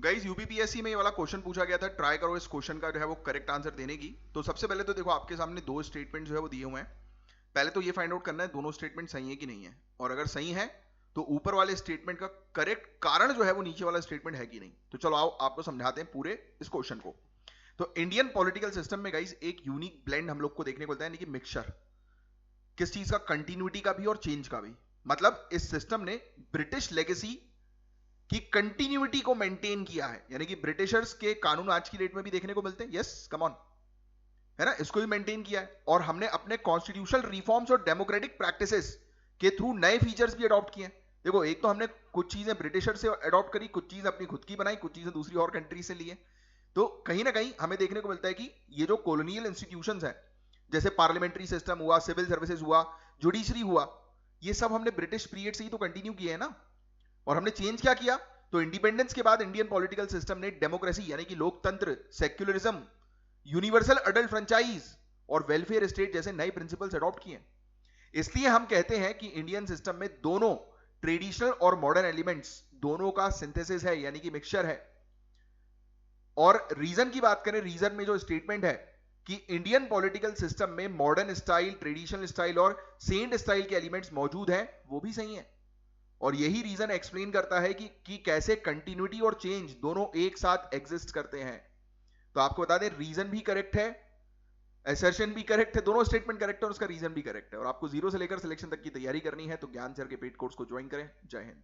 Guys UPPSC में ये वाला क्वेश्चन पूछा गया था, ट्राई करो इस क्वेश्चन का जो है वो करेक्ट आंसर देने की। तो सबसे पहले तो देखो आपके सामने दो स्टेटमेंट जो है वो दिए हुए हैं। पहले तो ये फाइंड आउट करना है दोनों स्टेटमेंट सही है कि नहीं है, और अगर सही है तो ऊपर वाले स्टेटमेंट का करेक्ट कारण जो है वो नीचे वाला स्टेटमेंट है कि नहीं। तो चलो आओ आपको समझाते हैं पूरे इस क्वेश्चन को। तो इंडियन पॉलिटिकल सिस्टम में गाइस एक यूनिक ब्लेंड हम लोग को देखने को मिलता है, यानी कि मिक्सचर। किस चीज का? कंटिन्यूटी का भी और चेंज का भी। मतलब इस सिस्टम ने ब्रिटिश लेगेसी की कंटिन्यूटी को मेंटेन किया है, यानी कि ब्रिटिशर्स के कानून आज की डेट में भी देखने को मिलते हैं। यस कम ऑन, है ना, इसको भी मेंटेन किया है। और हमने अपने कॉन्स्टिट्यूशनल रिफॉर्म्स और डेमोक्रेटिक प्रैक्टिसेस के थ्रू नए फीचर्स भी अडॉप्ट किए हैं। देखो एक तो हमने कुछ चीजें ब्रिटिशर से अडॉप्ट करी, कुछ चीजें अपनी खुद की बनाई, कुछ चीजें दूसरी और कंट्री से लिए। तो कहीं ना कहीं हमें देखने को मिलता है कि ये जो कॉलोनियल इंस्टीट्यूशंस हैं, जैसे पार्लियामेंट्री सिस्टम हुआ, सिविल सर्विसेज हुआ, जुडिशरी हुआ, ये सब हमने ब्रिटिश पीरियड से ही तो कंटिन्यू किए हैं ना। और हमने चेंज क्या किया? तो इंडिपेंडेंस के बाद इंडियन पॉलिटिकल सिस्टम ने डेमोक्रेसी यानी कि लोकतंत्र, सेक्युलरिज्म, यूनिवर्सल अडल्ट फ्रेंचाइज और वेलफेयर स्टेट जैसे नए प्रिंसिपल्स अडॉप्ट किए। इसलिए हम कहते हैं कि इंडियन सिस्टम में दोनों ट्रेडिशनल और मॉडर्न एलिमेंट्स दोनों का सिंथेसिस है, यानी कि मिक्सचर है। और रीजन की बात करें, रीजन में जो स्टेटमेंट है कि इंडियन पॉलिटिकल सिस्टम में मॉडर्न स्टाइल, ट्रेडिशनल स्टाइल और सेंट स्टाइल के एलिमेंट्स मौजूद हैं, वो भी सही है। और यही रीजन एक्सप्लेन करता है कि कैसे कंटिन्यूटी और चेंज दोनों एक साथ एग्जिस्ट करते हैं। तो आपको बता दें, रीजन भी करेक्ट है, एसर्शन भी करेक्ट है, दोनों स्टेटमेंट करेक्ट है और उसका रीजन भी करेक्ट है। और आपको जीरो से लेकर सिलेक्शन तक की तैयारी करनी है तो ज्ञान सर के पेड कोर्स को ज्वाइन करें। जय हिंद।